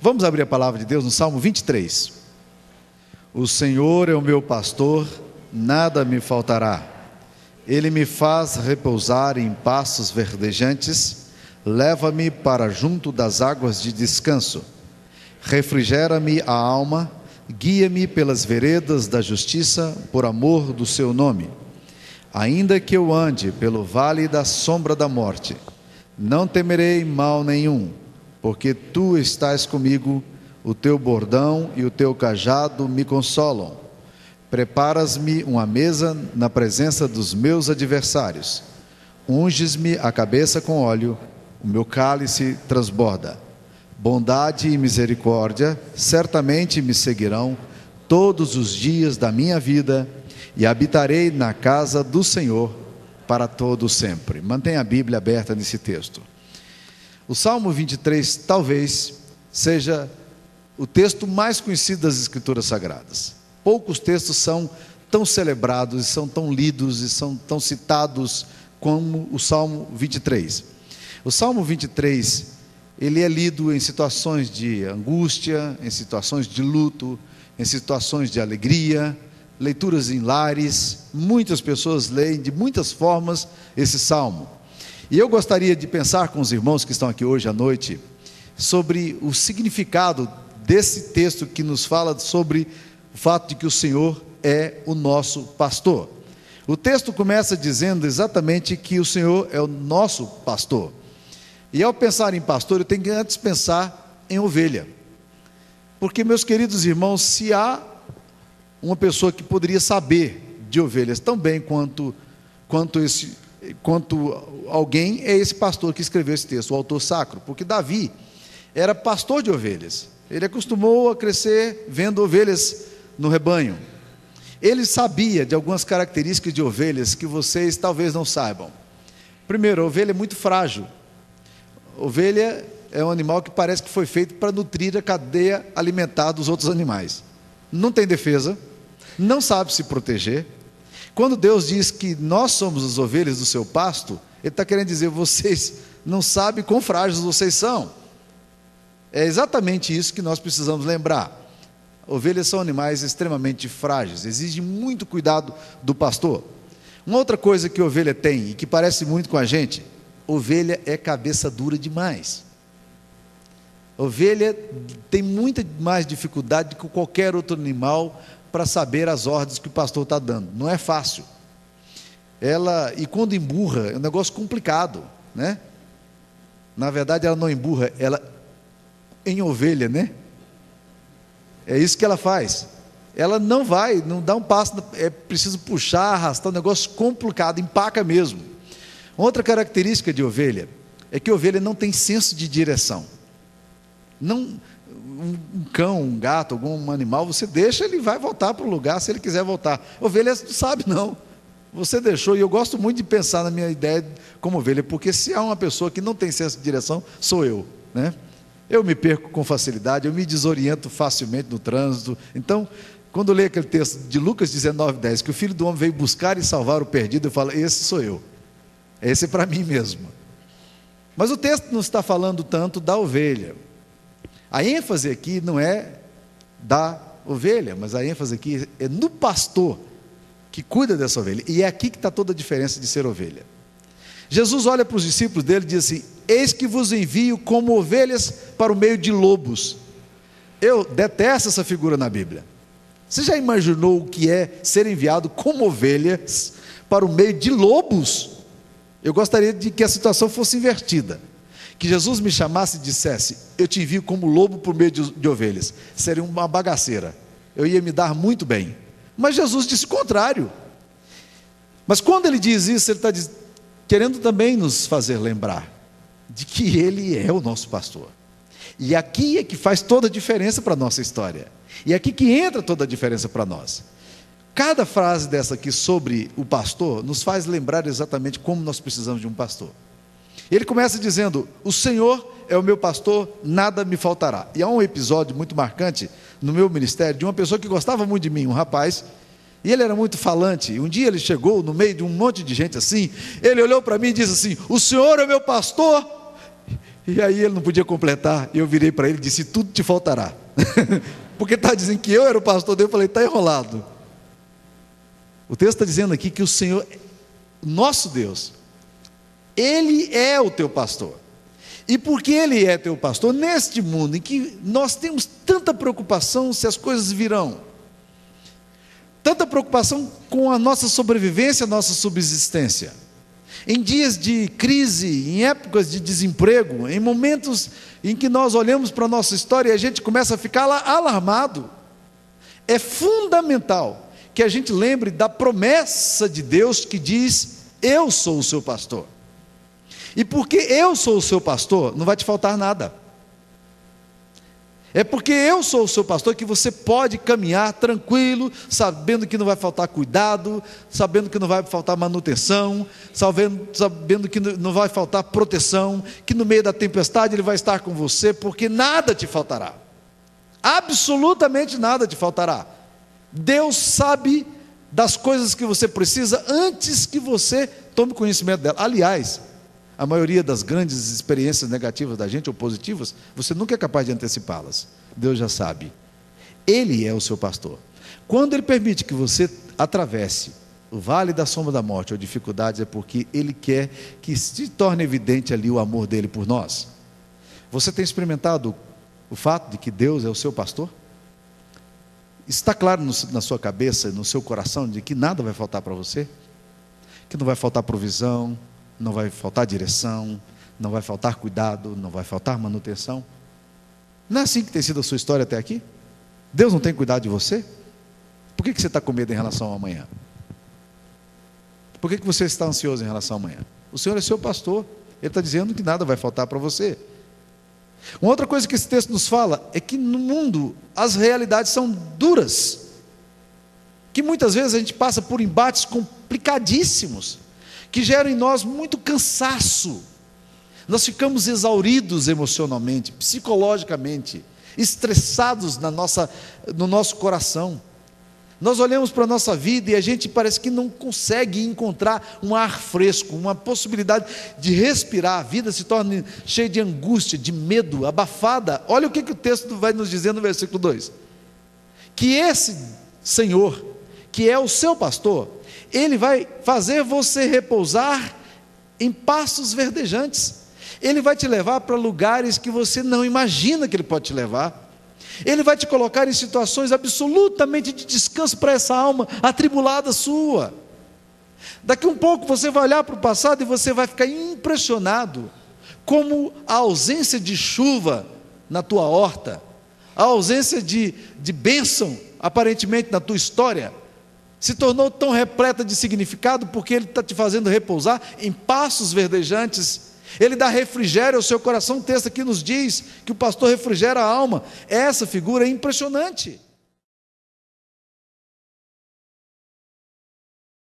Vamos abrir a palavra de Deus no Salmo 23. O Senhor é o meu pastor, nada me faltará. Ele me faz repousar em pastos verdejantes, leva-me para junto das águas de descanso. Refrigera-me a alma, guia-me pelas veredas da justiça, por amor do seu nome. Ainda que eu ande pelo vale da sombra da morte, não temerei mal nenhum, porque tu estás comigo, o teu bordão e o teu cajado me consolam. Preparas-me uma mesa na presença dos meus adversários. Unges-me a cabeça com óleo, o meu cálice transborda. Bondade e misericórdia certamente me seguirão todos os dias da minha vida, e habitarei na casa do Senhor para todo sempre. Mantenha a Bíblia aberta nesse texto. O Salmo 23 talvez seja o texto mais conhecido das Escrituras Sagradas. Poucos textos são tão celebrados, são tão lidos e são tão citados como o Salmo 23. O Salmo 23, ele é lido em situações de angústia, em situações de luto, em situações de alegria, leituras em lares. Muitas pessoas leem de muitas formas esse salmo. E eu gostaria de pensar com os irmãos que estão aqui hoje à noite sobre o significado desse texto que nos fala sobre o fato de que o Senhor é o nosso pastor. O texto começa dizendo exatamente que o Senhor é o nosso pastor. E ao pensar em pastor, eu tenho que antes pensar em ovelha. Porque, meus queridos irmãos, se há uma pessoa que poderia saber de ovelhas tão bem quanto alguém, é esse pastor que escreveu esse texto, o autor sacro. Porque Davi era pastor de ovelhas. Ele acostumou a crescer vendo ovelhas no rebanho. Ele sabia de algumas características de ovelhas que vocês talvez não saibam. Primeiro, a ovelha é muito frágil. Ovelha é um animal que parece que foi feito para nutrir a cadeia alimentar dos outros animais. Não tem defesa, não sabe se proteger. Quando Deus diz que nós somos as ovelhas do seu pasto, Ele está querendo dizer, vocês não sabem quão frágeis vocês são. É exatamente isso que nós precisamos lembrar. Ovelhas são animais extremamente frágeis, exigem muito cuidado do pastor. Uma outra coisa que a ovelha tem, e que parece muito com a gente, ovelha é cabeça dura demais. Ovelha tem muita mais dificuldade do que qualquer outro animal para saber as ordens que o pastor está dando. Não é fácil. E quando emburra, é um negócio complicado, né? Na verdade, ela não emburra, ela em ovelha, né? É isso que ela faz. Ela não dá um passo, é preciso puxar, arrastar, um negócio complicado, empaca mesmo. Outra característica de ovelha é que a ovelha não tem senso de direção. Um cão, um gato, algum animal, você deixa, ele vai voltar para o lugar se ele quiser voltar. Ovelha não sabe não. Você deixou, e eu gosto muito de pensar na minha ideia como ovelha, porque se há uma pessoa que não tem senso de direção, sou eu, né? Eu me perco com facilidade, eu me desoriento facilmente no trânsito. Então, quando eu leio aquele texto de Lucas 19:10, que o Filho do Homem veio buscar e salvar o perdido, eu falo, esse sou eu. Esse é para mim mesmo. Mas o texto não está falando tanto da ovelha. A ênfase aqui não é da ovelha, mas a ênfase aqui é no pastor que cuida dessa ovelha. E é aqui que está toda a diferença de ser ovelha. Jesus olha para os discípulos dele e diz assim, eis que vos envio como ovelhas para o meio de lobos. Eu detesto essa figura na Bíblia. Você já imaginou o que é ser enviado como ovelhas para o meio de lobos? Eu gostaria de que a situação fosse invertida, que Jesus me chamasse e dissesse, eu te envio como lobo por meio de ovelhas. Seria uma bagaceira, eu ia me dar muito bem. Mas Jesus disse o contrário. Mas quando ele diz isso, ele está querendo também nos fazer lembrar de que ele é o nosso pastor. E aqui é que faz toda a diferença para a nossa história. E aqui que entra toda a diferença para nós. Cada frase dessa aqui sobre o pastor nos faz lembrar exatamente como nós precisamos de um pastor. Ele começa dizendo, o Senhor é o meu pastor, nada me faltará. E há um episódio muito marcante no meu ministério, de uma pessoa que gostava muito de mim, um rapaz, e ele era muito falante. Um dia ele chegou no meio de um monte de gente assim, ele olhou para mim e disse assim, o Senhor é o meu pastor, E aí ele não podia completar, e eu virei para ele e disse: tudo te faltará. Porque está dizendo que eu era o pastor dele, eu falei: está enrolado. O texto está dizendo aqui que o Senhor, nosso Deus, Ele é o teu pastor. E porque Ele é teu pastor, neste mundo em que nós temos tanta preocupação se as coisas virão, tanta preocupação com a nossa sobrevivência, a nossa subsistência, em dias de crise, em épocas de desemprego, em momentos em que nós olhamos para a nossa história e a gente começa a ficar alarmado, é fundamental que a gente lembre da promessa de Deus que diz: eu sou o seu pastor. E porque eu sou o seu pastor, não vai te faltar nada. É porque eu sou o seu pastor que você pode caminhar tranquilo, sabendo que não vai faltar cuidado, sabendo que não vai faltar manutenção, sabendo que não vai faltar proteção, que no meio da tempestade Ele vai estar com você, porque nada te faltará, absolutamente nada te faltará. Deus sabe das coisas que você precisa antes que você tome conhecimento dela. Aliás, a maioria das grandes experiências negativas da gente, ou positivas, você nunca é capaz de antecipá-las. Deus já sabe. Ele é o seu pastor. Quando Ele permite que você atravesse o vale da sombra da morte ou dificuldades, é porque Ele quer que se torne evidente ali o amor dEle por nós. Você tem experimentado o fato de que Deus é o seu pastor? Está claro na sua cabeça, no seu coração, de que nada vai faltar para você? Que não vai faltar provisão, não vai faltar direção, não vai faltar cuidado, não vai faltar manutenção? Não é assim que tem sido a sua história até aqui? Deus não tem cuidado de você? Por que você está com medo em relação ao amanhã? Por que você está ansioso em relação ao amanhã? O Senhor é seu pastor, Ele está dizendo que nada vai faltar para você. Uma outra coisa que esse texto nos fala é que no mundo as realidades são duras, que muitas vezes a gente passa por embates complicadíssimos, que geram em nós muito cansaço. Nós ficamos exauridos emocionalmente, psicologicamente, estressados no nosso coração. Nós olhamos para a nossa vida e a gente parece que não consegue encontrar um ar fresco, uma possibilidade de respirar. A vida se torna cheia de angústia, de medo, abafada. Olha o que o texto vai nos dizer no versículo 2: que esse Senhor, que é o seu pastor, Ele vai fazer você repousar em pastos verdejantes. Ele vai te levar para lugares que você não imagina que Ele pode te levar. Ele vai te colocar em situações absolutamente de descanso para essa alma atribulada sua. Daqui um pouco você vai olhar para o passado e você vai ficar impressionado como a ausência de chuva na tua horta, a ausência de bênção aparentemente na tua história, se tornou tão repleta de significado, porque Ele está te fazendo repousar em pastos verdejantes. Ele dá refrigério ao seu coração. O texto aqui nos diz que o pastor refrigera a alma. Essa figura é impressionante.